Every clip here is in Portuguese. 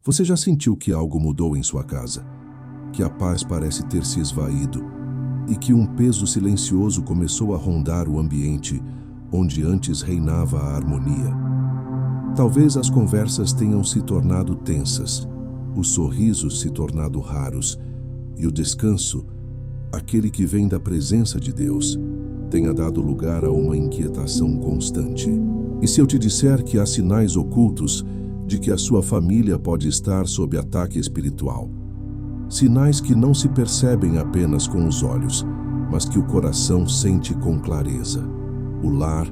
Você já sentiu que algo mudou em sua casa? Que a paz parece ter se esvaído e que um peso silencioso começou a rondar o ambiente onde antes reinava a harmonia? Talvez as conversas tenham se tornado tensas, os sorrisos se tornado raros e o descanso, aquele que vem da presença de Deus, tenha dado lugar a uma inquietação constante. E se eu te disser que há sinais ocultos de que a sua família pode estar sob ataque espiritual? Sinais que não se percebem apenas com os olhos, mas que o coração sente com clareza. O lar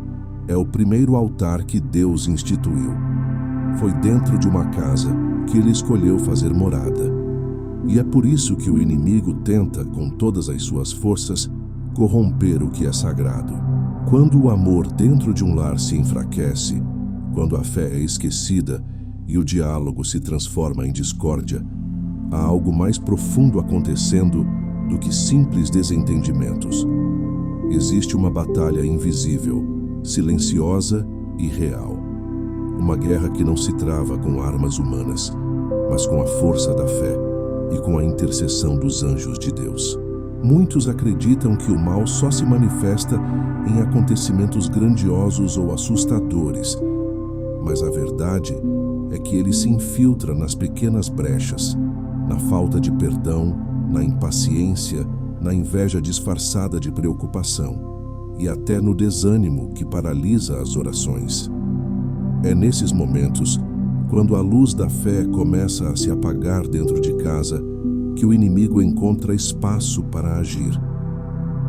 é o primeiro altar que Deus instituiu. Foi dentro de uma casa que Ele escolheu fazer morada. E é por isso que o inimigo tenta, com todas as suas forças, corromper o que é sagrado. Quando o amor dentro de um lar se enfraquece, quando a fé é esquecida e o diálogo se transforma em discórdia, há algo mais profundo acontecendo do que simples desentendimentos. Existe uma batalha invisível, silenciosa e real. Uma guerra que não se trava com armas humanas, mas com a força da fé e com a intercessão dos anjos de Deus. Muitos acreditam que o mal só se manifesta em acontecimentos grandiosos ou assustadores, mas a verdade é que ele se infiltra nas pequenas brechas, na falta de perdão, na impaciência, na inveja disfarçada de preocupação e até no desânimo que paralisa as orações. É nesses momentos, quando a luz da fé começa a se apagar dentro de casa, que o inimigo encontra espaço para agir.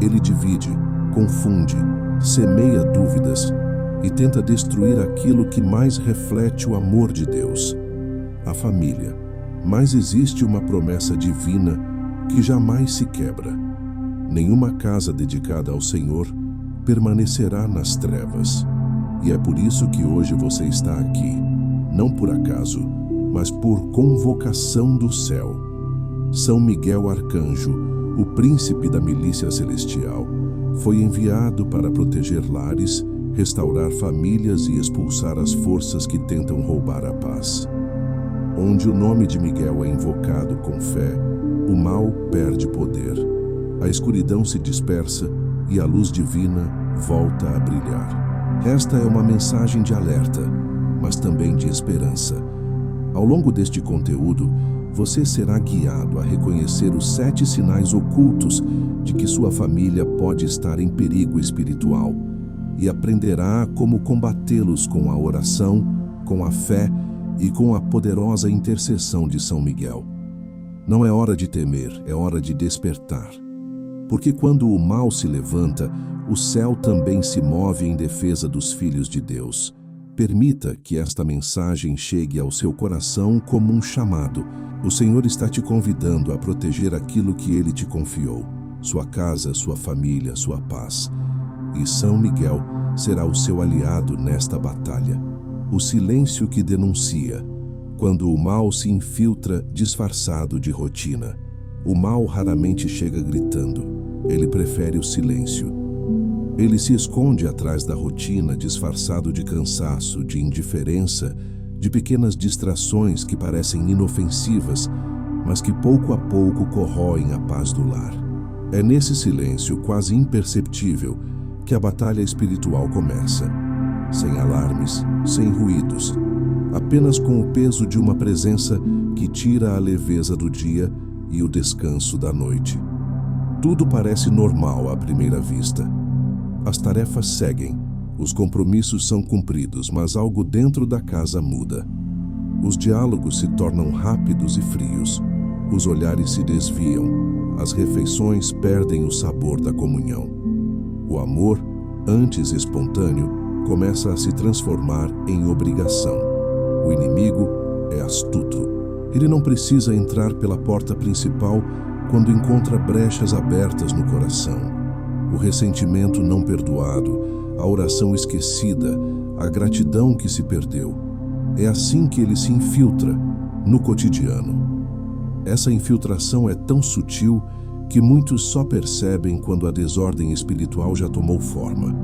Ele divide, confunde, semeia dúvidas e tenta destruir aquilo que mais reflete o amor de Deus, a família. Mas existe uma promessa divina que jamais se quebra. Nenhuma casa dedicada ao Senhor permanecerá nas trevas. E é por isso que hoje você está aqui, não por acaso, mas por convocação do céu. São Miguel Arcanjo, o príncipe da milícia celestial, foi enviado para proteger lares, restaurar famílias e expulsar as forças que tentam roubar a paz. Onde o nome de Miguel é invocado com fé, o mal perde poder. A escuridão se dispersa e a luz divina volta a brilhar. Esta é uma mensagem de alerta, mas também de esperança. Ao longo deste conteúdo, você será guiado a reconhecer os 7 sinais ocultos de que sua família pode estar em perigo espiritual e aprenderá como combatê-los com a oração, com a fé e com a poderosa intercessão de São Miguel. Não é hora de temer, é hora de despertar. Porque quando o mal se levanta, o céu também se move em defesa dos filhos de Deus. Permita que esta mensagem chegue ao seu coração como um chamado. O Senhor está te convidando a proteger aquilo que Ele te confiou, sua casa, sua família, sua paz. E São Miguel será o seu aliado nesta batalha. O silêncio que denuncia, quando o mal se infiltra disfarçado de rotina. O mal raramente chega gritando, ele prefere o silêncio. Ele se esconde atrás da rotina, disfarçado de cansaço, de indiferença, de pequenas distrações que parecem inofensivas, mas que pouco a pouco corroem a paz do lar. É nesse silêncio quase imperceptível que a batalha espiritual começa. Sem alarmes, sem ruídos, apenas com o peso de uma presença que tira a leveza do dia e o descanso da noite. Tudo parece normal à primeira vista. As tarefas seguem, os compromissos são cumpridos, mas algo dentro da casa muda. Os diálogos se tornam rápidos e frios, os olhares se desviam, as refeições perdem o sabor da comunhão. O amor, antes espontâneo, começa a se transformar em obrigação. O inimigo é astuto. Ele não precisa entrar pela porta principal quando encontra brechas abertas no coração. O ressentimento não perdoado, a oração esquecida, a gratidão que se perdeu. É assim que ele se infiltra no cotidiano. Essa infiltração é tão sutil que muitos só percebem quando a desordem espiritual já tomou forma.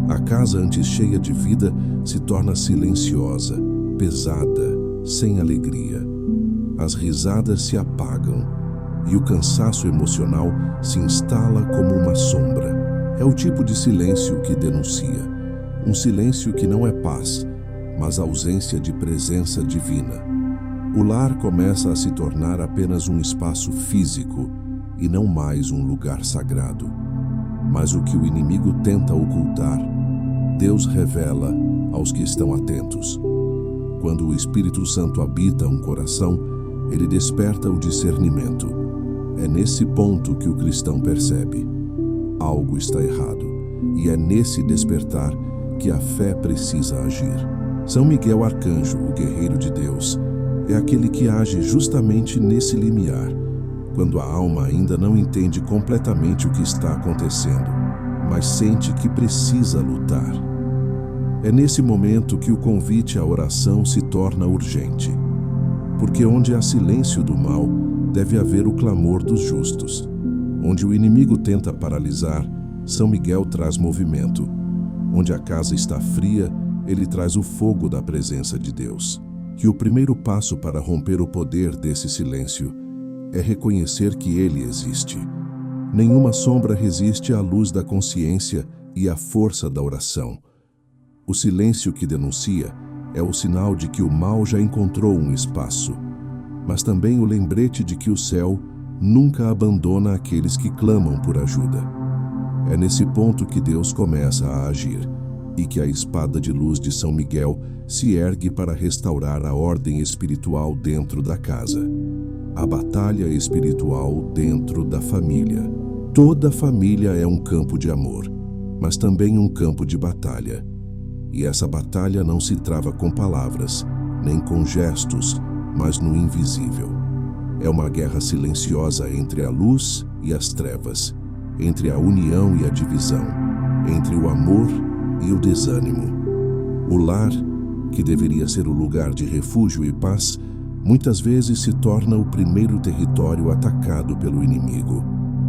A casa antes cheia de vida se torna silenciosa, pesada, sem alegria. as risadas se apagam e o cansaço emocional se instala como uma sombra. É o tipo de silêncio que denuncia. Um silêncio que não é paz, mas ausência de presença divina. O lar começa a se tornar apenas um espaço físico e não mais um lugar sagrado. Mas o que o inimigo tenta ocultar, Deus revela aos que estão atentos. Quando o Espírito Santo habita um coração, ele desperta o discernimento. É nesse ponto que o cristão percebe: algo está errado, e é nesse despertar que a fé precisa agir. São Miguel Arcanjo, o guerreiro de Deus, é aquele que age justamente nesse limiar, quando a alma ainda não entende completamente o que está acontecendo, mas sente que precisa lutar. É nesse momento que o convite à oração se torna urgente, porque onde há silêncio do mal, deve haver o clamor dos justos. Onde o inimigo tenta paralisar, São Miguel traz movimento. Onde a casa está fria, ele traz o fogo da presença de Deus. Que o primeiro passo para romper o poder desse silêncio é reconhecer que ele existe. Nenhuma sombra resiste à luz da consciência e à força da oração. O silêncio que denuncia é o sinal de que o mal já encontrou um espaço, mas também o lembrete de que o céu nunca abandona aqueles que clamam por ajuda. É nesse ponto que Deus começa a agir e que a espada de luz de São Miguel se ergue para restaurar a ordem espiritual dentro da casa. A batalha espiritual dentro da família. Toda família é um campo de amor, mas também um campo de batalha. E essa batalha não se trava com palavras, nem com gestos, mas no invisível. É uma guerra silenciosa entre a luz e as trevas, entre a união e a divisão, entre o amor e o desânimo. O lar, que deveria ser o lugar de refúgio e paz, muitas vezes se torna o primeiro território atacado pelo inimigo.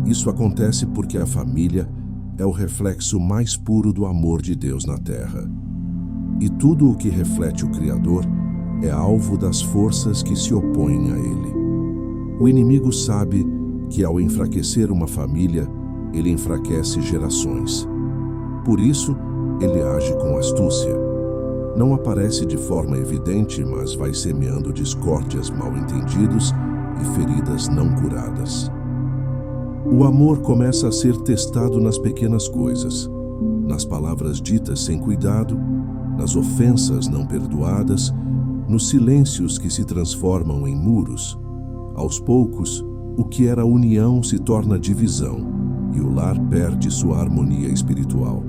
Isso acontece porque a família é o reflexo mais puro do amor de Deus na terra. E tudo o que reflete o Criador é alvo das forças que se opõem a ele. O inimigo sabe que ao enfraquecer uma família, ele enfraquece gerações. Por isso, ele age com astúcia. Não aparece de forma evidente, mas vai semeando discórdias mal-entendidos e feridas não curadas. O amor começa a ser testado nas pequenas coisas, nas palavras ditas sem cuidado, nas ofensas não perdoadas, nos silêncios que se transformam em muros. Aos poucos, o que era união se torna divisão e o lar perde sua harmonia espiritual.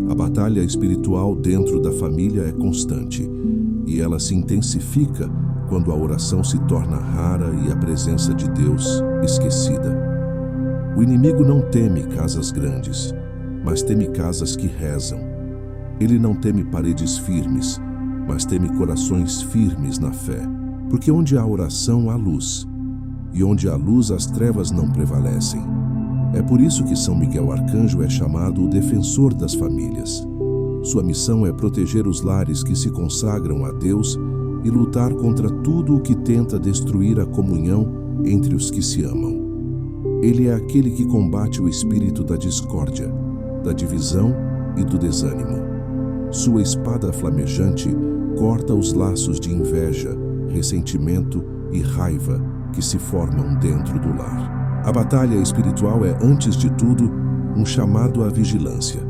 A batalha espiritual dentro da família é constante e ela se intensifica quando a oração se torna rara e a presença de Deus esquecida. O inimigo não teme casas grandes, mas teme casas que rezam. Ele não teme paredes firmes, mas teme corações firmes na fé, porque onde há oração há luz, e onde há luz as trevas não prevalecem. É por isso que São Miguel Arcanjo é chamado o defensor das famílias. Sua missão é proteger os lares que se consagram a Deus e lutar contra tudo o que tenta destruir a comunhão entre os que se amam. Ele é aquele que combate o espírito da discórdia, da divisão e do desânimo. Sua espada flamejante corta os laços de inveja, ressentimento e raiva que se formam dentro do lar. A batalha espiritual é, antes de tudo, um chamado à vigilância.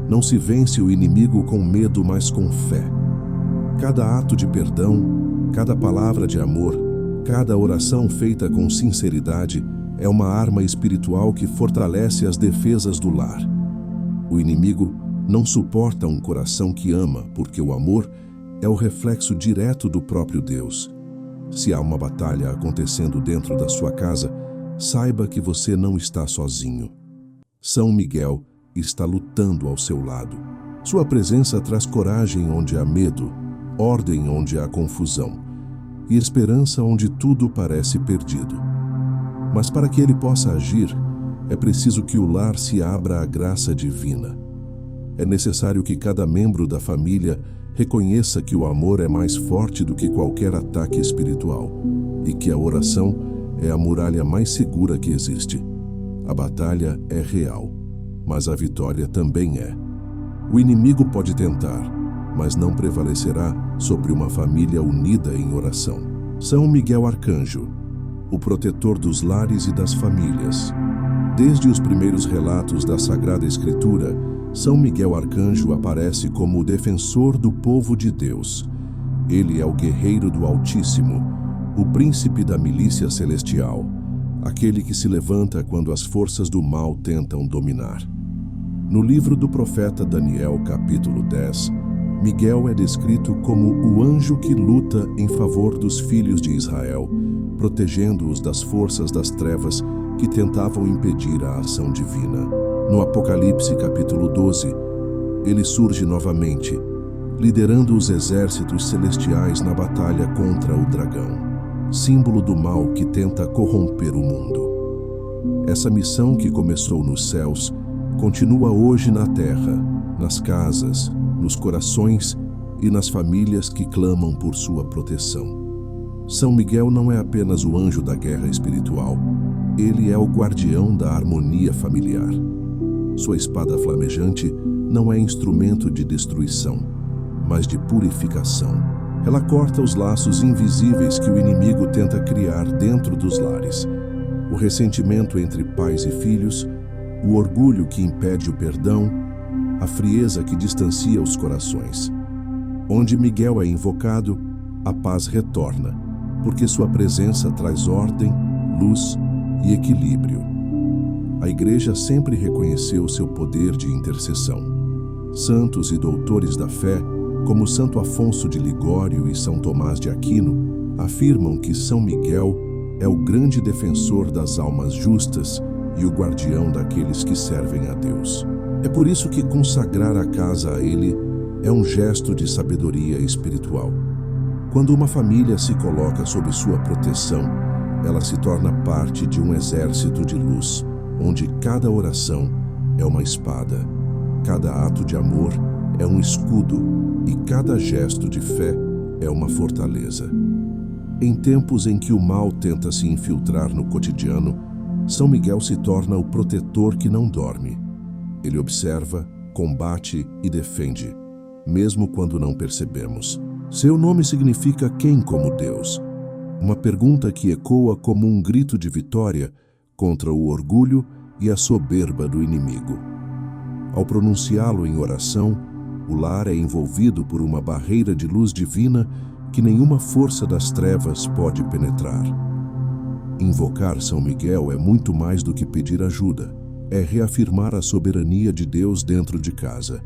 Não se vence o inimigo com medo, mas com fé. Cada ato de perdão, cada palavra de amor, cada oração feita com sinceridade é uma arma espiritual que fortalece as defesas do lar. O inimigo não suporta um coração que ama, porque o amor é o reflexo direto do próprio Deus. Se há uma batalha acontecendo dentro da sua casa, saiba que você não está sozinho. São Miguel está lutando ao seu lado. Sua presença traz coragem onde há medo, ordem onde há confusão e esperança onde tudo parece perdido. Mas para que ele possa agir, é preciso que o lar se abra à graça divina. É necessário que cada membro da família reconheça que o amor é mais forte do que qualquer ataque espiritual e e que a oração é a muralha mais segura que existe. A batalha é real, mas a vitória também é. O inimigo pode tentar, mas não prevalecerá sobre uma família unida em oração. São Miguel Arcanjo, o protetor dos lares e das famílias. Desde os primeiros relatos da Sagrada Escritura, São Miguel Arcanjo aparece como o defensor do povo de Deus. Ele é o guerreiro do Altíssimo, o príncipe da milícia celestial, aquele que se levanta quando as forças do mal tentam dominar. No livro do profeta Daniel, capítulo 10, Miguel é descrito como o anjo que luta em favor dos filhos de Israel, protegendo-os das forças das trevas que tentavam impedir a ação divina. No Apocalipse, capítulo 12, ele surge novamente, liderando os exércitos celestiais na batalha contra o dragão, símbolo do mal que tenta corromper o mundo. Essa missão que começou nos céus continua hoje na terra, nas casas, nos corações e nas famílias que clamam por sua proteção. São Miguel não é apenas o anjo da guerra espiritual, ele é o guardião da harmonia familiar. Sua espada flamejante não é instrumento de destruição, mas de purificação. Ela corta os laços invisíveis que o inimigo tenta criar dentro dos lares. O ressentimento entre pais e filhos, o orgulho que impede o perdão, a frieza que distancia os corações. Onde Miguel é invocado, a paz retorna, porque sua presença traz ordem, luz e equilíbrio. A Igreja sempre reconheceu seu poder de intercessão. Santos e doutores da fé, como Santo Afonso de Ligório e São Tomás de Aquino, afirmam que São Miguel é o grande defensor das almas justas e o guardião daqueles que servem a Deus. É por isso que consagrar a casa a ele é um gesto de sabedoria espiritual. Quando uma família se coloca sob sua proteção, ela se torna parte de um exército de luz, onde cada oração é uma espada, cada ato de amor é um escudo e cada gesto de fé é uma fortaleza. Em tempos em que o mal tenta se infiltrar no cotidiano, São Miguel se torna o protetor que não dorme. Ele observa, combate e defende, mesmo quando não percebemos. Seu nome significa quem como Deus? Uma pergunta que ecoa como um grito de vitória contra o orgulho e a soberba do inimigo. Ao pronunciá-lo em oração, o lar é envolvido por uma barreira de luz divina que nenhuma força das trevas pode penetrar. Invocar São Miguel é muito mais do que pedir ajuda. É reafirmar a soberania de Deus dentro de casa.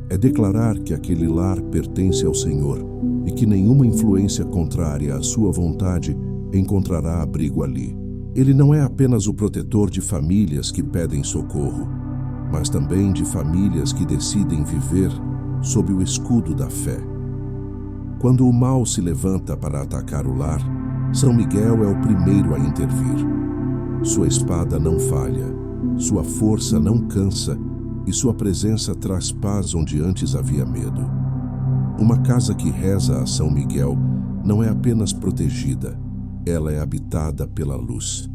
É declarar que aquele lar pertence ao Senhor e que nenhuma influência contrária à sua vontade encontrará abrigo ali. Ele não é apenas o protetor de famílias que pedem socorro, mas também de famílias que decidem viver sob o escudo da fé. Quando o mal se levanta para atacar o lar, São Miguel é o primeiro a intervir. Sua espada não falha. Sua força não cansa e sua presença traz paz onde antes havia medo. Uma casa que reza a São Miguel não é apenas protegida, ela é habitada pela luz.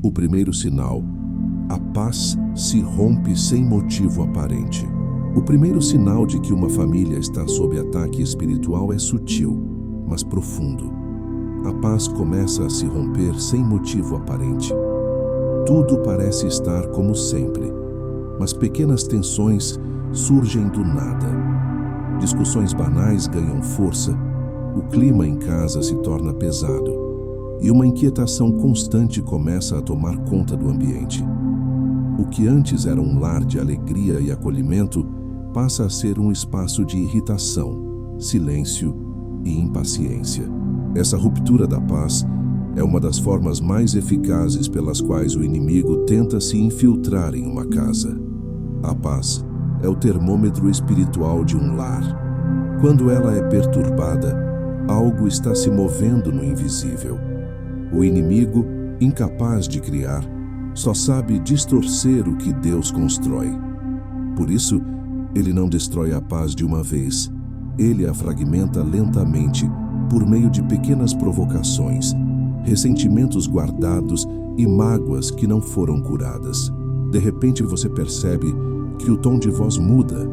O primeiro sinal, a paz se rompe sem motivo aparente. O primeiro sinal de que uma família está sob ataque espiritual é sutil, mas profundo. A paz começa a se romper sem motivo aparente. Tudo parece estar como sempre, mas pequenas tensões surgem do nada. Discussões banais ganham força, o clima em casa se torna pesado e uma inquietação constante começa a tomar conta do ambiente. O que antes era um lar de alegria e acolhimento passa a ser um espaço de irritação, silêncio e impaciência. Essa ruptura da paz é uma das formas mais eficazes pelas quais o inimigo tenta se infiltrar em uma casa. A paz é o termômetro espiritual de um lar. Quando ela é perturbada, algo está se movendo no invisível. O inimigo, incapaz de criar, só sabe distorcer o que Deus constrói. Por isso, ele não destrói a paz de uma vez. Ele a fragmenta lentamente, por meio de pequenas provocações, ressentimentos guardados e mágoas que não foram curadas. De repente você percebe que o tom de voz muda,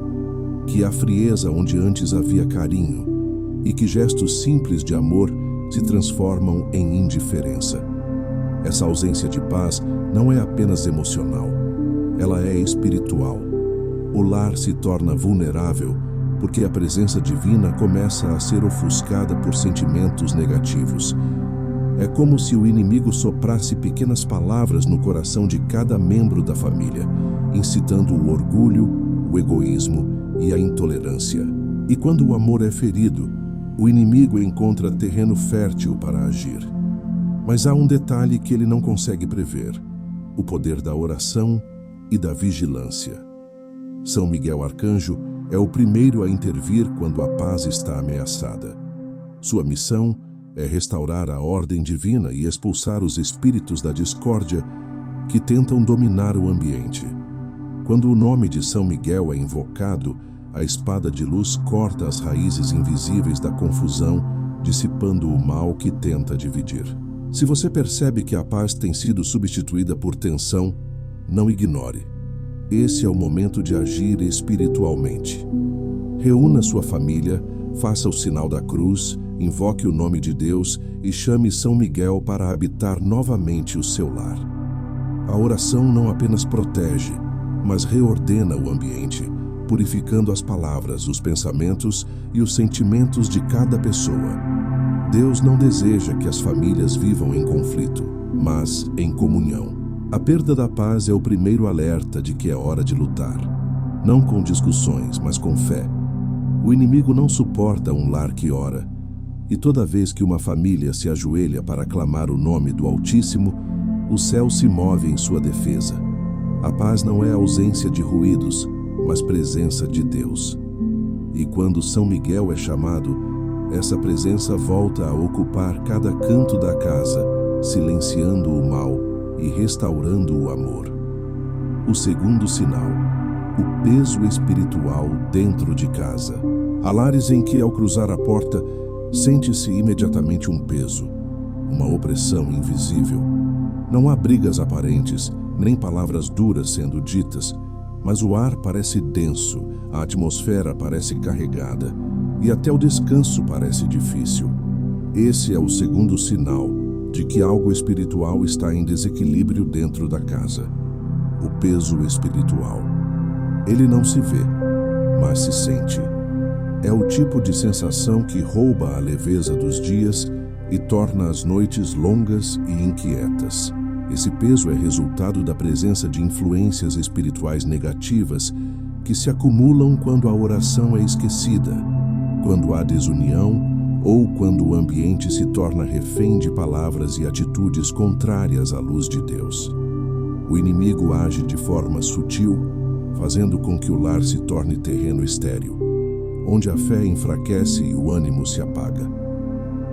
que há frieza onde antes havia carinho e que gestos simples de amor se transformam em indiferença. Essa ausência de paz não é apenas emocional, ela é espiritual. O lar se torna vulnerável porque a presença divina começa a ser ofuscada por sentimentos negativos. É como se o inimigo soprasse pequenas palavras no coração de cada membro da família, incitando o orgulho, o egoísmo e a intolerância. E quando o amor é ferido, o inimigo encontra terreno fértil para agir. Mas há um detalhe que ele não consegue prever: o poder da oração e da vigilância. São Miguel Arcanjo é o primeiro a intervir quando a paz está ameaçada. Sua missão é restaurar a ordem divina e expulsar os espíritos da discórdia que tentam dominar o ambiente. Quando o nome de São Miguel é invocado, a espada de luz corta as raízes invisíveis da confusão, dissipando o mal que tenta dividir. Se você percebe que a paz tem sido substituída por tensão, não ignore. Esse é o momento de agir espiritualmente. Reúna sua família, faça o sinal da cruz, invoque o nome de Deus e chame São Miguel para habitar novamente o seu lar. A oração não apenas protege, mas reordena o ambiente, purificando as palavras, os pensamentos e os sentimentos de cada pessoa. Deus não deseja que as famílias vivam em conflito, mas em comunhão. A perda da paz é o primeiro alerta de que é hora de lutar. Não com discussões, mas com fé. O inimigo não suporta um lar que ora, e toda vez que uma família se ajoelha para clamar o nome do Altíssimo, o céu se move em sua defesa. A paz não é ausência de ruídos, mas presença de Deus. E quando São Miguel é chamado, essa presença volta a ocupar cada canto da casa, silenciando o mal e restaurando o amor. O segundo sinal: o peso espiritual dentro de casa. Há lares em que, ao cruzar a porta, sente-se imediatamente um peso, uma opressão invisível. Não há brigas aparentes, nem palavras duras sendo ditas, mas o ar parece denso, a atmosfera parece carregada e até o descanso parece difícil. Esse é o segundo sinal de que algo espiritual está em desequilíbrio dentro da casa. O peso espiritual. Ele não se vê, mas se sente. É o tipo de sensação que rouba a leveza dos dias e torna as noites longas e inquietas. Esse peso é resultado da presença de influências espirituais negativas que se acumulam quando a oração é esquecida, quando há desunião ou quando o ambiente se torna refém de palavras e atitudes contrárias à luz de Deus. O inimigo age de forma sutil, fazendo com que o lar se torne terreno estéril, onde a fé enfraquece e o ânimo se apaga.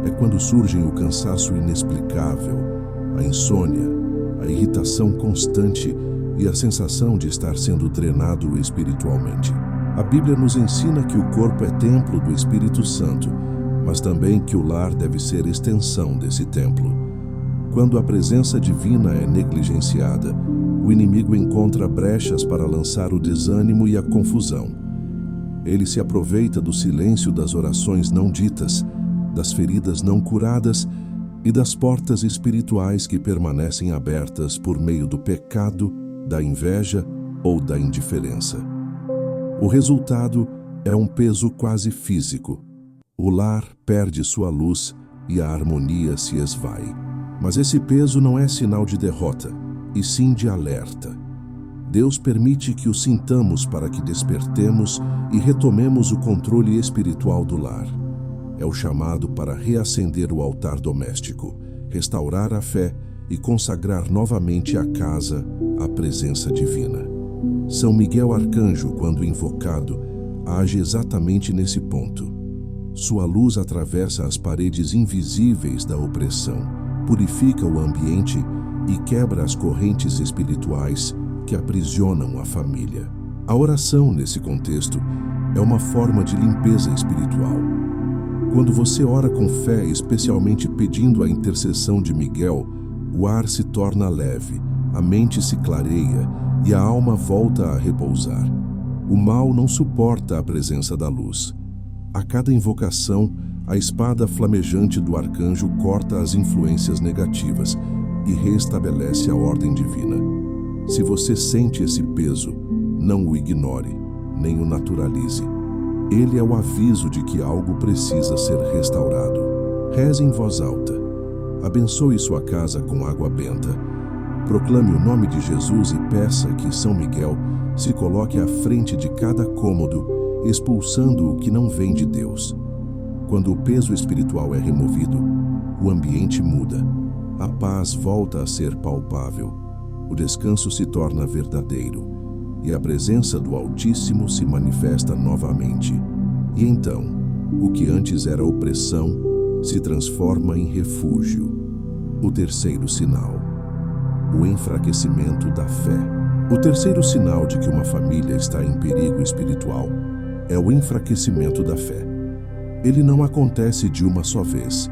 É quando surgem o cansaço inexplicável, a insônia, a irritação constante e a sensação de estar sendo drenado espiritualmente. A Bíblia nos ensina que o corpo é templo do Espírito Santo, mas também que o lar deve ser extensão desse templo. Quando a presença divina é negligenciada, o inimigo encontra brechas para lançar o desânimo e a confusão. Ele se aproveita do silêncio das orações não ditas, das feridas não curadas e das portas espirituais que permanecem abertas por meio do pecado, da inveja ou da indiferença. O resultado é um peso quase físico. O lar perde sua luz e a harmonia se esvai. Mas esse peso não é sinal de derrota, e sim de alerta. Deus permite que o sintamos para que despertemos e retomemos o controle espiritual do lar. É o chamado para reacender o altar doméstico, restaurar a fé e consagrar novamente a casa à presença divina. São Miguel Arcanjo, quando invocado, age exatamente nesse ponto. Sua luz atravessa as paredes invisíveis da opressão, purifica o ambiente e quebra as correntes espirituais que aprisionam a família. A oração, nesse contexto, é uma forma de limpeza espiritual. Quando você ora com fé, especialmente pedindo a intercessão de Miguel, o ar se torna leve, a mente se clareia e a alma volta a repousar. O mal não suporta a presença da luz. A cada invocação, a espada flamejante do arcanjo corta as influências negativas e restabelece a ordem divina. Se você sente esse peso, não o ignore, nem o naturalize. Ele é o aviso de que algo precisa ser restaurado. Reze em voz alta. Abençoe sua casa com água benta. Proclame o nome de Jesus e peça que São Miguel se coloque à frente de cada cômodo, expulsando o que não vem de Deus. Quando o peso espiritual é removido, o ambiente muda. A paz volta a ser palpável. O descanso se torna verdadeiro. E a presença do Altíssimo se manifesta novamente. E então, o que antes era opressão se transforma em refúgio. O terceiro sinal: o enfraquecimento da fé. O terceiro sinal de que uma família está em perigo espiritual é o enfraquecimento da fé. Ele não acontece de uma só vez,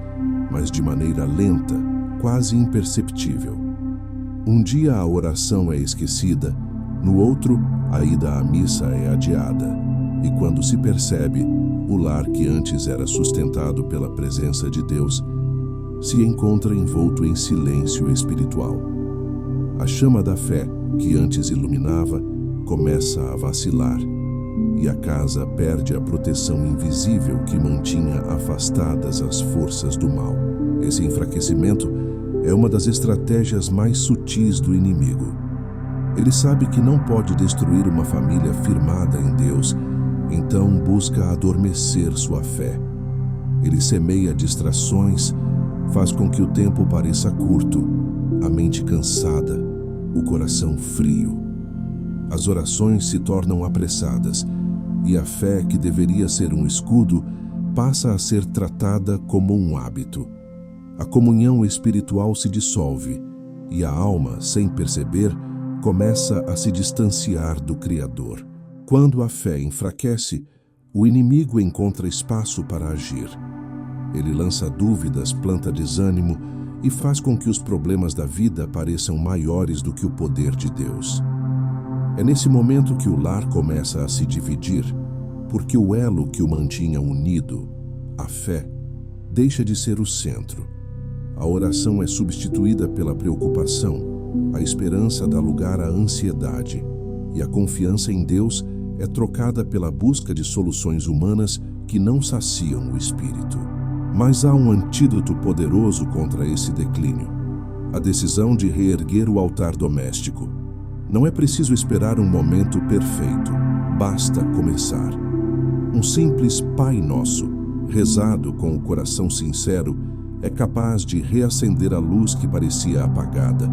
mas de maneira lenta, quase imperceptível. Um dia a oração é esquecida, no outro, a ida à missa é adiada, e quando se percebe, o lar que antes era sustentado pela presença de Deus se encontra envolto em silêncio espiritual. A chama da fé, que antes iluminava, começa a vacilar, e a casa perde a proteção invisível que mantinha afastadas as forças do mal. Esse enfraquecimento é uma das estratégias mais sutis do inimigo. Ele sabe que não pode destruir uma família firmada em Deus, então busca adormecer sua fé. Ele semeia distrações, faz com que o tempo pareça curto, a mente cansada, o coração frio. As orações se tornam apressadas, e a fé, que deveria ser um escudo, passa a ser tratada como um hábito. A comunhão espiritual se dissolve, e a alma, sem perceber, começa a se distanciar do Criador. Quando a fé enfraquece, o inimigo encontra espaço para agir. Ele lança dúvidas, planta desânimo e faz com que os problemas da vida pareçam maiores do que o poder de Deus. É nesse momento que o lar começa a se dividir, porque o elo que o mantinha unido, a fé, deixa de ser o centro. A oração é substituída pela preocupação, a esperança dá lugar à ansiedade, e a confiança em Deus é trocada pela busca de soluções humanas que não saciam o espírito. Mas há um antídoto poderoso contra esse declínio: a decisão de reerguer o altar doméstico. Não é preciso esperar um momento perfeito, basta começar. Um simples Pai Nosso, rezado com o coração sincero, é capaz de reacender a luz que parecia apagada.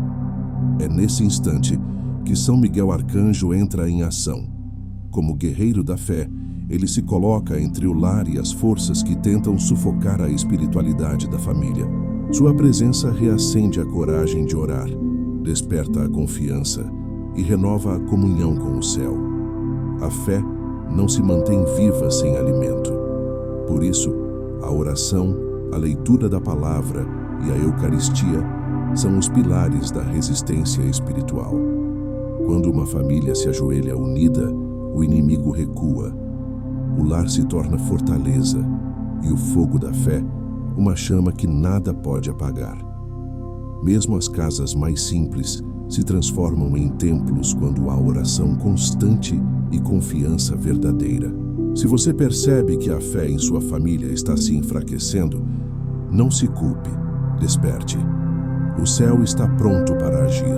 É nesse instante que São Miguel Arcanjo entra em ação. Como guerreiro da fé, ele se coloca entre o lar e as forças que tentam sufocar a espiritualidade da família. Sua presença reacende a coragem de orar, desperta a confiança e renova a comunhão com o céu. A fé não se mantém viva sem alimento. Por isso, a oração, a leitura da palavra e a Eucaristia são os pilares da resistência espiritual. Quando uma família se ajoelha unida, o inimigo recua. O lar se torna fortaleza e o fogo da fé, uma chama que nada pode apagar. Mesmo as casas mais simples se transformam em templos quando há oração constante e confiança verdadeira. Se você percebe que a fé em sua família está se enfraquecendo, não se culpe, desperte. O céu está pronto para agir.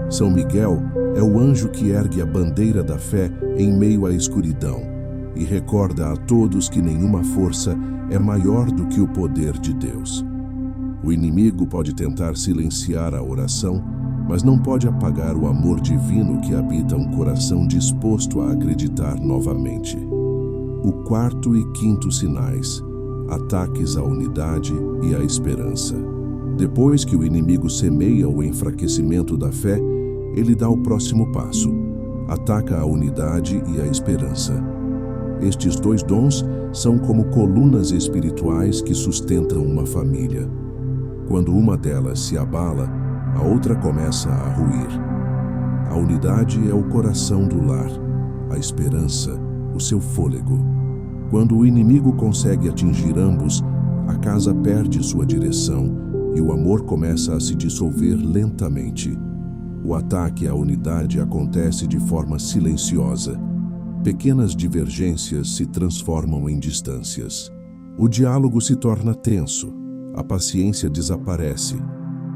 São Miguel é o anjo que ergue a bandeira da fé em meio à escuridão e recorda a todos que nenhuma força é maior do que o poder de Deus. O inimigo pode tentar silenciar a oração, mas não pode apagar o amor divino que habita um coração disposto a acreditar novamente. O quarto e quinto sinais: ataques à unidade e à esperança. Depois que o inimigo semeia o enfraquecimento da fé, ele dá o próximo passo: ataca a unidade e a esperança. Estes dois dons são como colunas espirituais que sustentam uma família. Quando uma delas se abala, a outra começa a ruir. A unidade é o coração do lar, a esperança, o seu fôlego. Quando o inimigo consegue atingir ambos, a casa perde sua direção e o amor começa a se dissolver lentamente. O ataque à unidade acontece de forma silenciosa. Pequenas divergências se transformam em distâncias. O diálogo se torna tenso, a paciência desaparece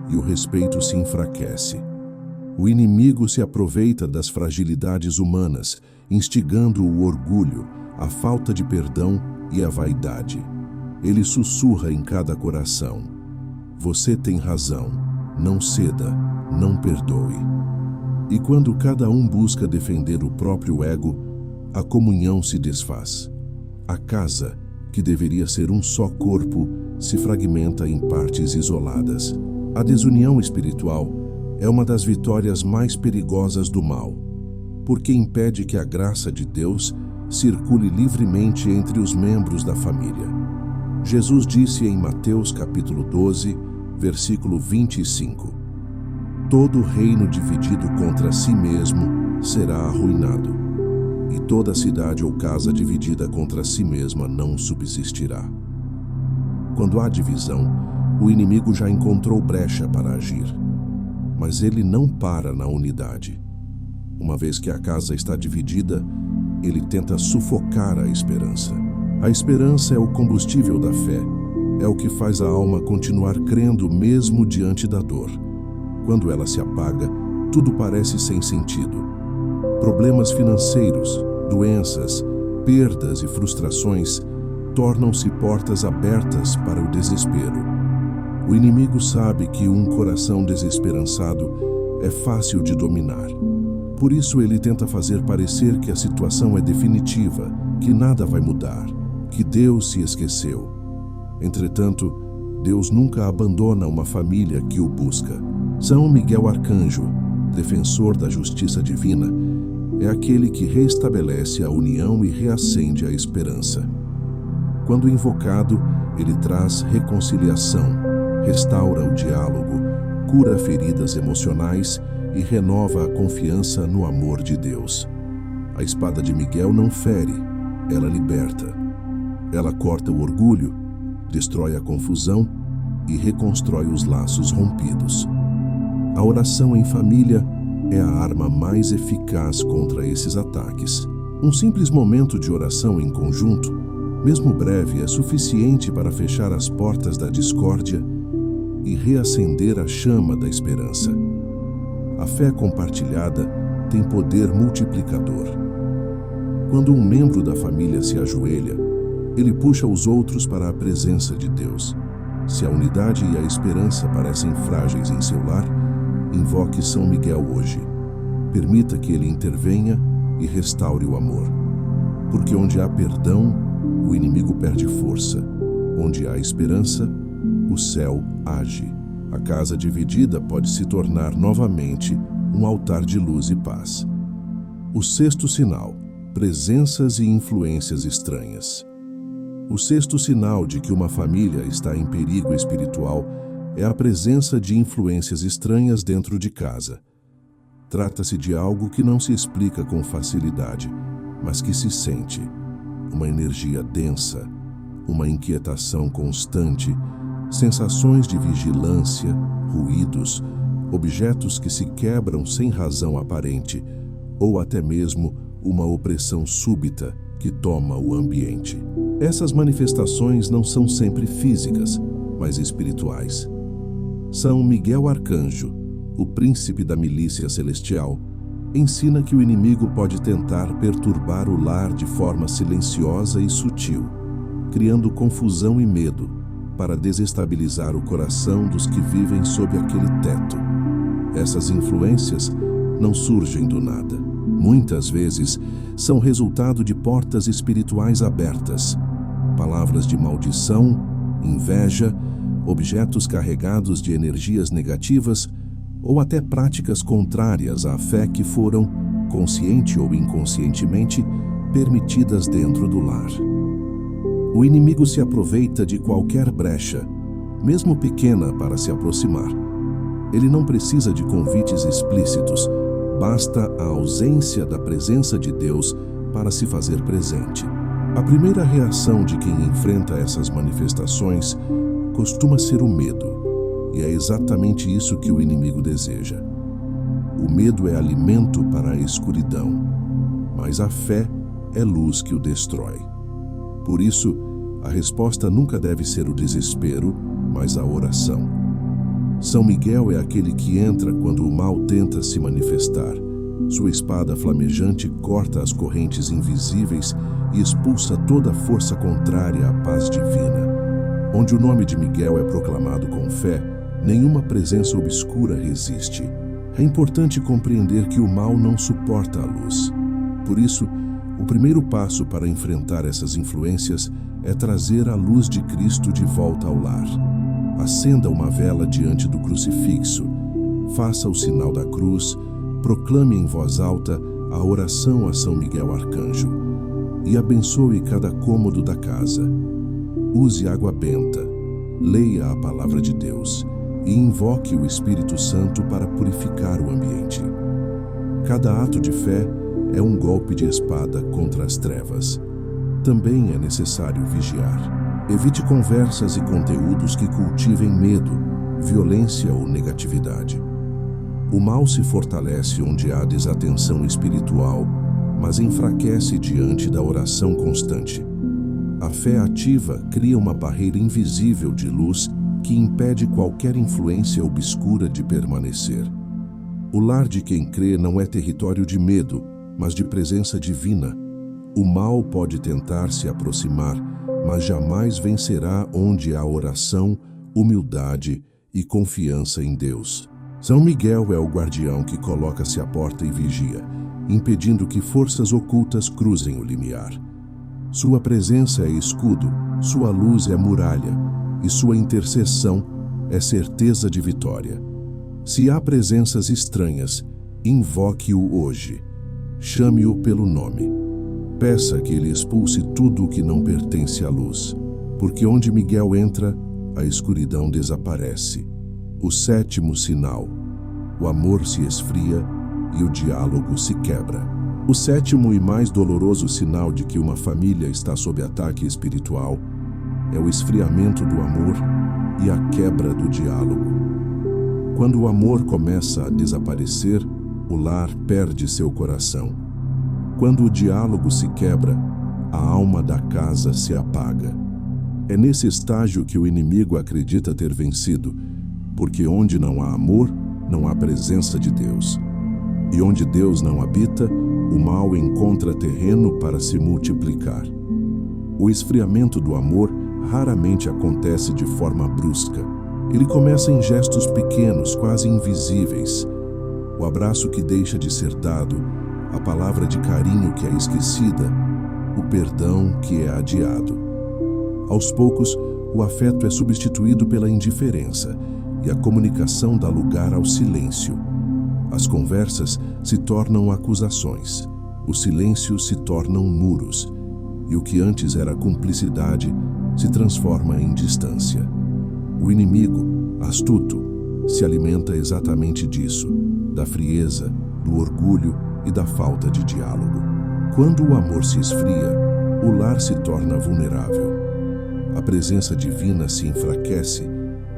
e o respeito se enfraquece. O inimigo se aproveita das fragilidades humanas, instigando o orgulho, a falta de perdão e a vaidade. Ele sussurra em cada coração: você tem razão, não ceda, não perdoe. E quando cada um busca defender o próprio ego, a comunhão se desfaz. A casa, que deveria ser um só corpo, se fragmenta em partes isoladas. A desunião espiritual é uma das vitórias mais perigosas do mal, porque impede que a graça de Deus circule livremente entre os membros da família. Jesus disse em Mateus capítulo 12, versículo 25: todo reino dividido contra si mesmo será arruinado, e toda cidade ou casa dividida contra si mesma não subsistirá. Quando há divisão, o inimigo já encontrou brecha para agir, mas ele não para na unidade. Uma vez que a casa está dividida, ele tenta sufocar a esperança. A esperança é o combustível da fé, é o que faz a alma continuar crendo mesmo diante da dor. Quando ela se apaga, tudo parece sem sentido. Problemas financeiros, doenças, perdas e frustrações tornam-se portas abertas para o desespero. O inimigo sabe que um coração desesperançado é fácil de dominar. Por isso ele tenta fazer parecer que a situação é definitiva, que nada vai mudar, que Deus se esqueceu. Entretanto, Deus nunca abandona uma família que o busca. São Miguel Arcanjo, defensor da justiça divina, é aquele que restabelece a união e reacende a esperança. Quando invocado, ele traz reconciliação, restaura o diálogo, cura feridas emocionais e renova a confiança no amor de Deus. A espada de Miguel não fere, ela liberta. Ela corta o orgulho, destrói a confusão e reconstrói os laços rompidos. A oração em família é a arma mais eficaz contra esses ataques. Um simples momento de oração em conjunto, mesmo breve, é suficiente para fechar as portas da discórdia e reacender a chama da esperança. A fé compartilhada tem poder multiplicador. Quando um membro da família se ajoelha, ele puxa os outros para a presença de Deus. Se a unidade e a esperança parecem frágeis em seu lar, invoque São Miguel hoje. Permita que ele intervenha e restaure o amor. Porque onde há perdão, o inimigo perde força. Onde há esperança, o céu age. A casa dividida pode se tornar novamente um altar de luz e paz. O sexto sinal: presenças e influências estranhas. O sexto sinal de que uma família está em perigo espiritual é a presença de influências estranhas dentro de casa. Trata-se de algo que não se explica com facilidade, mas que se sente. Uma energia densa, uma inquietação constante, sensações de vigilância, ruídos, objetos que se quebram sem razão aparente, ou até mesmo uma opressão súbita que toma o ambiente. Essas manifestações não são sempre físicas, mas espirituais. São Miguel Arcanjo, o príncipe da milícia celestial, ensina que o inimigo pode tentar perturbar o lar de forma silenciosa e sutil, criando confusão e medo para desestabilizar o coração dos que vivem sob aquele teto. Essas influências não surgem do nada. Muitas vezes são resultado de portas espirituais abertas, palavras de maldição, inveja, objetos carregados de energias negativas ou até práticas contrárias à fé que foram, consciente ou inconscientemente, permitidas dentro do lar. O inimigo se aproveita de qualquer brecha, mesmo pequena, para se aproximar. Ele não precisa de convites explícitos, basta a ausência da presença de Deus para se fazer presente. A primeira reação de quem enfrenta essas manifestações costuma ser o medo, e é exatamente isso que o inimigo deseja. O medo é alimento para a escuridão, mas a fé é luz que o destrói. Por isso, a resposta nunca deve ser o desespero, mas a oração. São Miguel é aquele que entra quando o mal tenta se manifestar. Sua espada flamejante corta as correntes invisíveis e expulsa toda a força contrária à paz divina. Onde o nome de Miguel é proclamado com fé, nenhuma presença obscura resiste. É importante compreender que o mal não suporta a luz. Por isso, o primeiro passo para enfrentar essas influências é trazer a luz de Cristo de volta ao lar. Acenda uma vela diante do crucifixo, faça o sinal da cruz, proclame em voz alta a oração a São Miguel Arcanjo e abençoe cada cômodo da casa. Use água benta, leia a palavra de Deus e invoque o Espírito Santo para purificar o ambiente. Cada ato de fé é um golpe de espada contra as trevas. Também é necessário vigiar. Evite conversas e conteúdos que cultivem medo, violência ou negatividade. O mal se fortalece onde há desatenção espiritual, mas enfraquece diante da oração constante. A fé ativa cria uma barreira invisível de luz que impede qualquer influência obscura de permanecer. O lar de quem crê não é território de medo, mas de presença divina. O mal pode tentar se aproximar, mas jamais vencerá onde há oração, humildade e confiança em Deus. São Miguel é o guardião que coloca-se à porta e vigia, impedindo que forças ocultas cruzem o limiar. Sua presença é escudo, sua luz é muralha, e sua intercessão é certeza de vitória. Se há presenças estranhas, invoque-o hoje. Chame-o pelo nome. Peça que ele expulse tudo o que não pertence à luz, porque onde Miguel entra, a escuridão desaparece. O sétimo sinal: o amor se esfria e o diálogo se quebra. O sétimo e mais doloroso sinal de que uma família está sob ataque espiritual é o esfriamento do amor e a quebra do diálogo. Quando o amor começa a desaparecer, o lar perde seu coração. Quando o diálogo se quebra, a alma da casa se apaga. É nesse estágio que o inimigo acredita ter vencido, porque onde não há amor, não há presença de Deus. E onde Deus não habita, o mal encontra terreno para se multiplicar. O esfriamento do amor raramente acontece de forma brusca. Ele começa em gestos pequenos, quase invisíveis. O abraço que deixa de ser dado, a palavra de carinho que é esquecida, o perdão que é adiado. Aos poucos, o afeto é substituído pela indiferença e a comunicação dá lugar ao silêncio. As conversas se tornam acusações, os silêncios se tornam muros, e o que antes era cumplicidade se transforma em distância. O inimigo, astuto, se alimenta exatamente disso, da frieza, do orgulho e da falta de diálogo. Quando o amor se esfria, o lar se torna vulnerável. A presença divina se enfraquece,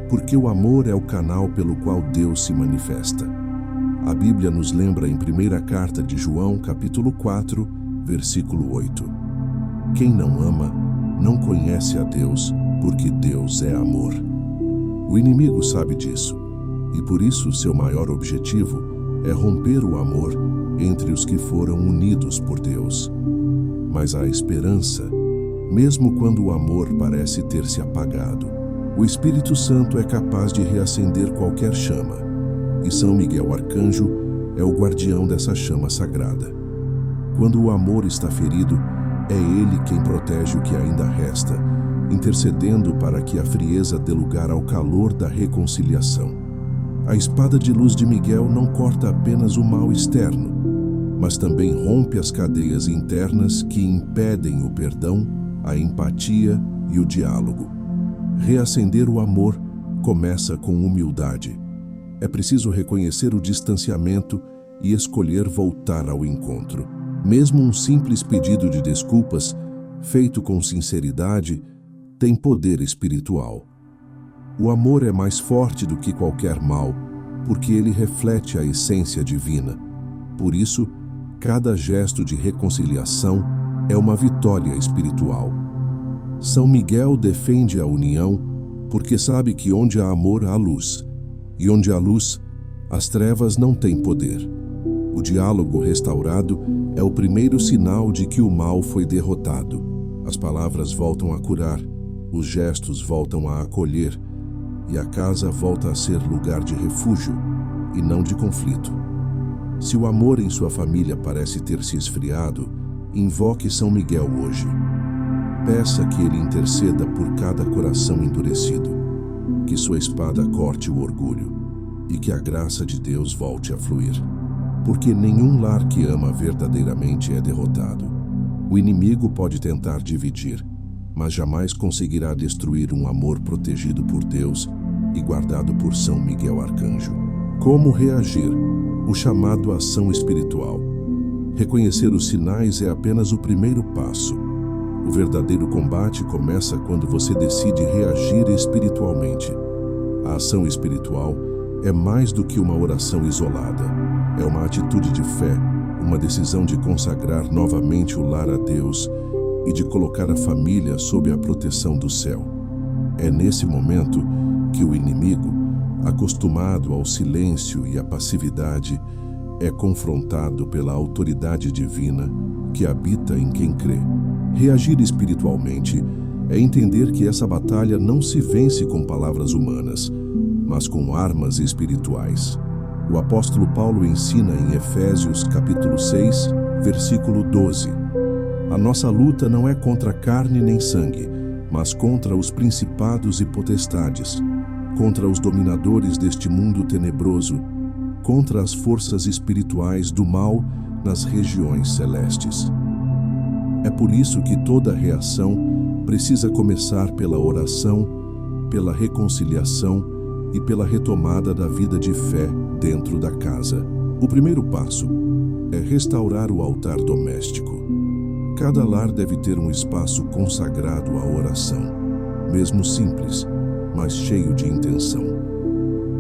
porque o amor é o canal pelo qual Deus se manifesta. A Bíblia nos lembra em primeira carta de João, capítulo 4, versículo 8. Quem não ama, não conhece a Deus, porque Deus é amor. O inimigo sabe disso, e por isso seu maior objetivo é romper o amor entre os que foram unidos por Deus. Mas há esperança, mesmo quando o amor parece ter se apagado. O Espírito Santo é capaz de reacender qualquer chama, e São Miguel Arcanjo é o guardião dessa chama sagrada. Quando o amor está ferido, é ele quem protege o que ainda resta, intercedendo para que a frieza dê lugar ao calor da reconciliação. A espada de luz de Miguel não corta apenas o mal externo, mas também rompe as cadeias internas que impedem o perdão, a empatia e o diálogo. Reacender o amor começa com humildade. É preciso reconhecer o distanciamento e escolher voltar ao encontro. Mesmo um simples pedido de desculpas, feito com sinceridade, tem poder espiritual. O amor é mais forte do que qualquer mal, porque ele reflete a essência divina. Por isso, cada gesto de reconciliação é uma vitória espiritual. São Miguel defende a união porque sabe que onde há amor há luz, e onde há luz, as trevas não têm poder. O diálogo restaurado é o primeiro sinal de que o mal foi derrotado. As palavras voltam a curar, os gestos voltam a acolher, e a casa volta a ser lugar de refúgio e não de conflito. Se o amor em sua família parece ter se esfriado, invoque São Miguel hoje. Peça que ele interceda por cada coração endurecido, que sua espada corte o orgulho e que a graça de Deus volte a fluir. Porque nenhum lar que ama verdadeiramente é derrotado. O inimigo pode tentar dividir, mas jamais conseguirá destruir um amor protegido por Deus e guardado por São Miguel Arcanjo. Como reagir? O chamado à ação espiritual. Reconhecer os sinais é apenas o primeiro passo. O verdadeiro combate começa quando você decide reagir espiritualmente. A ação espiritual é mais do que uma oração isolada. É uma atitude de fé, uma decisão de consagrar novamente o lar a Deus e de colocar a família sob a proteção do céu. É nesse momento que o inimigo, acostumado ao silêncio e à passividade, é confrontado pela autoridade divina que habita em quem crê. Reagir espiritualmente é entender que essa batalha não se vence com palavras humanas, mas com armas espirituais. O apóstolo Paulo ensina em Efésios capítulo 6, versículo 12. A nossa luta não é contra carne nem sangue, mas contra os principados e potestades, contra os dominadores deste mundo tenebroso, contra as forças espirituais do mal nas regiões celestes. É por isso que toda reação precisa começar pela oração, pela reconciliação e pela retomada da vida de fé dentro da casa. O primeiro passo é restaurar o altar doméstico. Cada lar deve ter um espaço consagrado à oração, mesmo simples, mas cheio de intenção.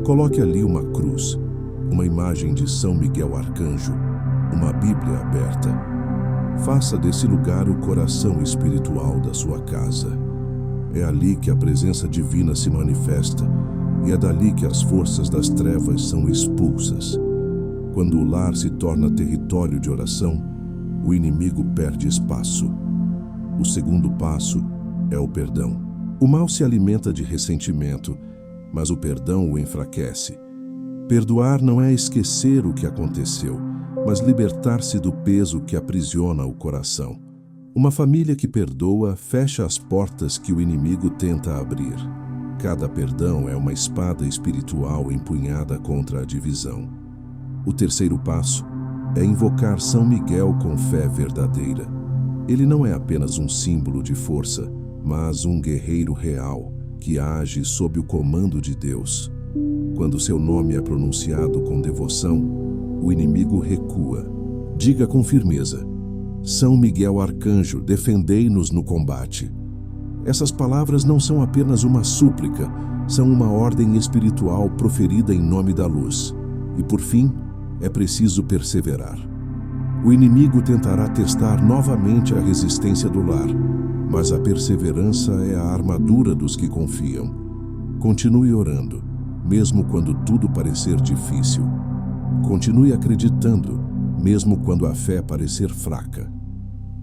Coloque ali uma cruz, uma imagem de São Miguel Arcanjo, uma Bíblia aberta. Faça desse lugar o coração espiritual da sua casa. É ali que a presença divina se manifesta e é dali que as forças das trevas são expulsas. Quando o lar se torna território de oração, o inimigo perde espaço. O segundo passo é o perdão. O mal se alimenta de ressentimento, mas o perdão o enfraquece. Perdoar não é esquecer o que aconteceu, mas libertar-se do peso que aprisiona o coração. Uma família que perdoa fecha as portas que o inimigo tenta abrir. Cada perdão é uma espada espiritual empunhada contra a divisão. O terceiro passo é invocar São Miguel com fé verdadeira. Ele não é apenas um símbolo de força, mas um guerreiro real que age sob o comando de Deus. Quando seu nome é pronunciado com devoção, o inimigo recua. Diga com firmeza: São Miguel Arcanjo, defendei-nos no combate. Essas palavras não são apenas uma súplica, são uma ordem espiritual proferida em nome da luz. E por fim, é preciso perseverar. O inimigo tentará testar novamente a resistência do lar, mas a perseverança é a armadura dos que confiam. Continue orando, mesmo quando tudo parecer difícil. Continue acreditando, mesmo quando a fé parecer fraca.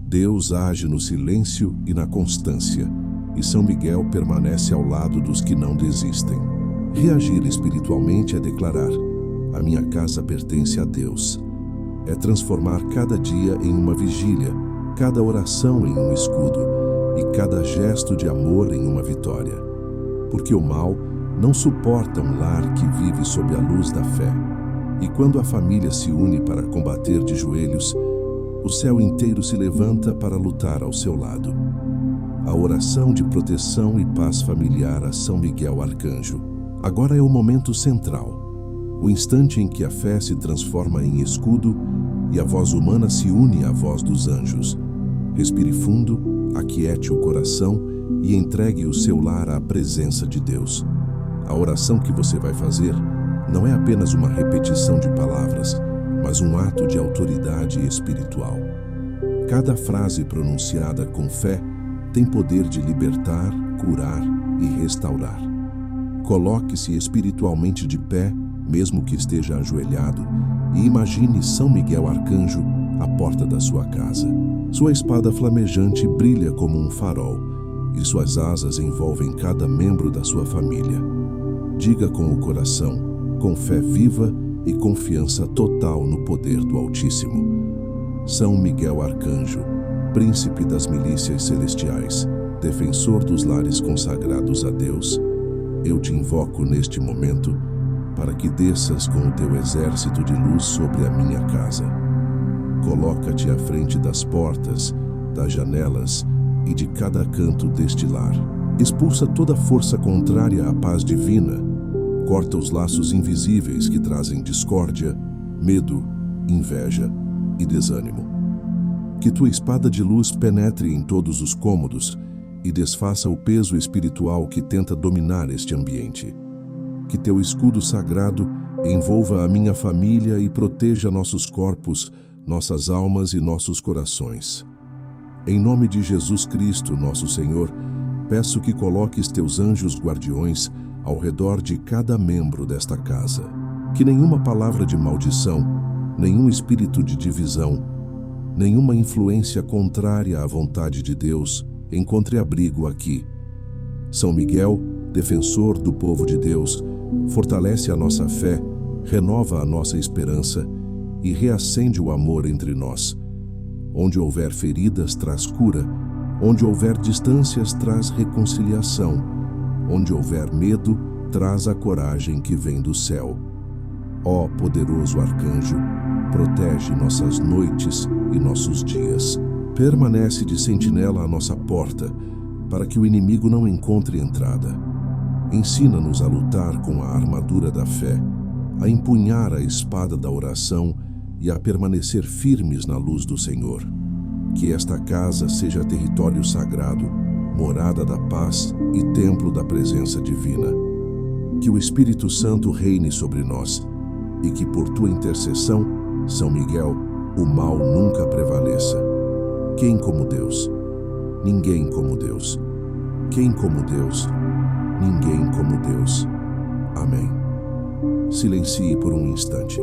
Deus age no silêncio e na constância, e São Miguel permanece ao lado dos que não desistem. Reagir espiritualmente é declarar: a minha casa pertence a Deus. É transformar cada dia em uma vigília, cada oração em um escudo e cada gesto de amor em uma vitória. Porque o mal não suporta um lar que vive sob a luz da fé. E quando a família se une para combater de joelhos, o céu inteiro se levanta para lutar ao seu lado. A oração de proteção e paz familiar a São Miguel Arcanjo. Agora é o momento central, o instante em que a fé se transforma em escudo e a voz humana se une à voz dos anjos. Respire fundo, aquiete o coração e entregue o seu lar à presença de Deus. A oração que você vai fazer não é apenas uma repetição de palavras, mas um ato de autoridade espiritual. Cada frase pronunciada com fé tem poder de libertar, curar e restaurar. Coloque-se espiritualmente de pé, mesmo que esteja ajoelhado, e imagine São Miguel Arcanjo à porta da sua casa. Sua espada flamejante brilha como um farol, e suas asas envolvem cada membro da sua família. Diga com o coração, com fé viva e confiança total no poder do Altíssimo: São Miguel Arcanjo, príncipe das milícias celestiais, defensor dos lares consagrados a Deus, eu te invoco neste momento para que desças com o teu exército de luz sobre a minha casa. Coloca-te à frente das portas, das janelas e de cada canto deste lar. Expulsa toda força contrária à paz divina. Corta os laços invisíveis que trazem discórdia, medo, inveja e desânimo. Que tua espada de luz penetre em todos os cômodos e desfaça o peso espiritual que tenta dominar este ambiente. Que teu escudo sagrado envolva a minha família e proteja nossos corpos, nossas almas e nossos corações. Em nome de Jesus Cristo, nosso Senhor, peço que coloques teus anjos guardiões ao redor de cada membro desta casa. Que nenhuma palavra de maldição, nenhum espírito de divisão, nenhuma influência contrária à vontade de Deus encontre abrigo aqui. São Miguel, defensor do povo de Deus, fortalece a nossa fé, renova a nossa esperança e reacende o amor entre nós. Onde houver feridas, traz cura. Onde houver distâncias, traz reconciliação. Onde houver medo, traz a coragem que vem do céu. Ó poderoso arcanjo, protege nossas noites e nossos dias. Permanece de sentinela à nossa porta, para que o inimigo não encontre entrada. Ensina-nos a lutar com a armadura da fé, a empunhar a espada da oração e a permanecer firmes na luz do Senhor. Que esta casa seja território sagrado, morada da paz e templo da presença divina. Que o Espírito Santo reine sobre nós e que por tua intercessão, São Miguel, o mal nunca prevaleça. Quem como Deus? Ninguém como Deus. Quem como Deus? Ninguém como Deus. Amém. Silencie por um instante.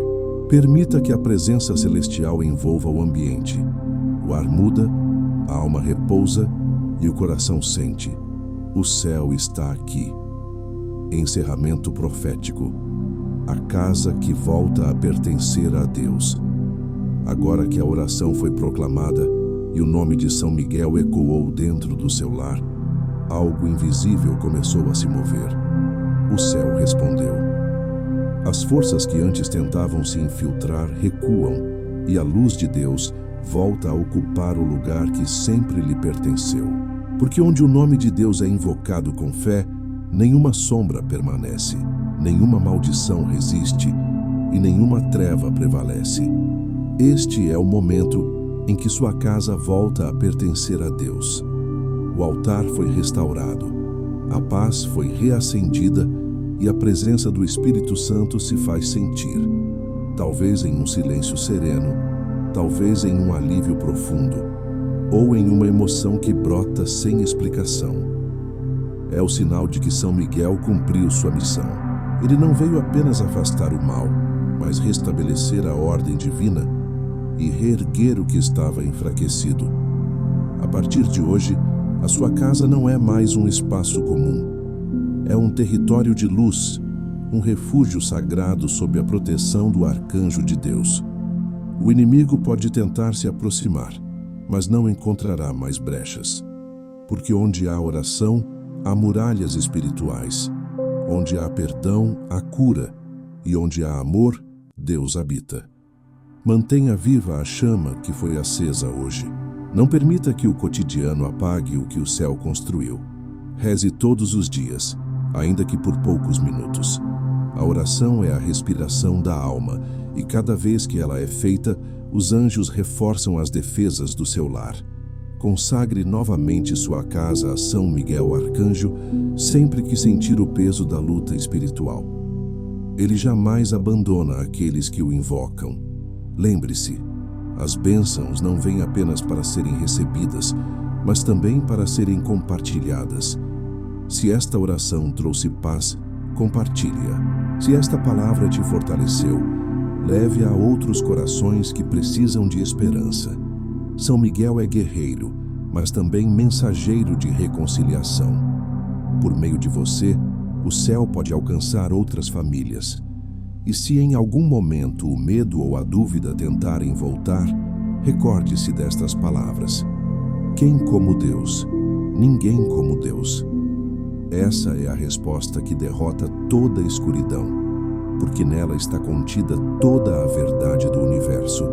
Permita que a presença celestial envolva o ambiente. O ar muda, a alma repousa e o coração sente. O céu está aqui. Encerramento profético. A casa que volta a pertencer a Deus. Agora que a oração foi proclamada e o nome de São Miguel ecoou dentro do seu lar, algo invisível começou a se mover. O céu respondeu. As forças que antes tentavam se infiltrar recuam e a luz de Deus volta a ocupar o lugar que sempre lhe pertenceu. Porque onde o nome de Deus é invocado com fé, nenhuma sombra permanece, nenhuma maldição resiste e nenhuma treva prevalece. Este é o momento em que sua casa volta a pertencer a Deus. O altar foi restaurado, a paz foi reacendida e a presença do Espírito Santo se faz sentir, talvez em um silêncio sereno, talvez em um alívio profundo, ou em uma emoção que brota sem explicação. É o sinal de que São Miguel cumpriu sua missão. Ele não veio apenas afastar o mal, mas restabelecer a ordem divina e reerguer o que estava enfraquecido. A partir de hoje, a sua casa não é mais um espaço comum. É um território de luz, um refúgio sagrado sob a proteção do arcanjo de Deus. O inimigo pode tentar se aproximar, mas não encontrará mais brechas. Porque onde há oração, há muralhas espirituais. Onde há perdão, há cura. E onde há amor, Deus habita. Mantenha viva a chama que foi acesa hoje. Não permita que o cotidiano apague o que o céu construiu. Reze todos os dias, ainda que por poucos minutos. A oração é a respiração da alma, e cada vez que ela é feita, os anjos reforçam as defesas do seu lar. Consagre novamente sua casa a São Miguel Arcanjo, sempre que sentir o peso da luta espiritual. Ele jamais abandona aqueles que o invocam. Lembre-se, as bênçãos não vêm apenas para serem recebidas, mas também para serem compartilhadas. Se esta oração trouxe paz, compartilhe-a. Se esta palavra te fortaleceu, leve a outros corações que precisam de esperança. São Miguel é guerreiro, mas também mensageiro de reconciliação. Por meio de você, o céu pode alcançar outras famílias. E se em algum momento o medo ou a dúvida tentarem voltar, recorde-se destas palavras. Quem como Deus? Ninguém como Deus. Essa é a resposta que derrota toda a escuridão, porque nela está contida toda a verdade do universo.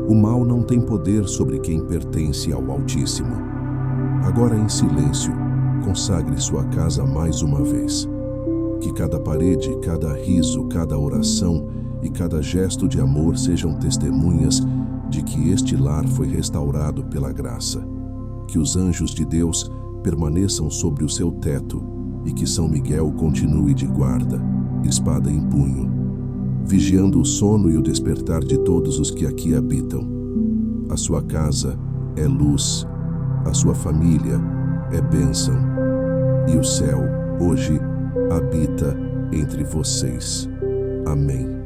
O mal não tem poder sobre quem pertence ao Altíssimo. Agora, em silêncio, consagre sua casa mais uma vez. Que cada parede, cada riso, cada oração e cada gesto de amor sejam testemunhas de que este lar foi restaurado pela graça. Que os anjos de Deus permaneçam sobre o seu teto e que São Miguel continue de guarda, espada em punho, vigiando o sono e o despertar de todos os que aqui habitam. A sua casa é luz, a sua família é bênção, e o céu, hoje, habita entre vocês. Amém.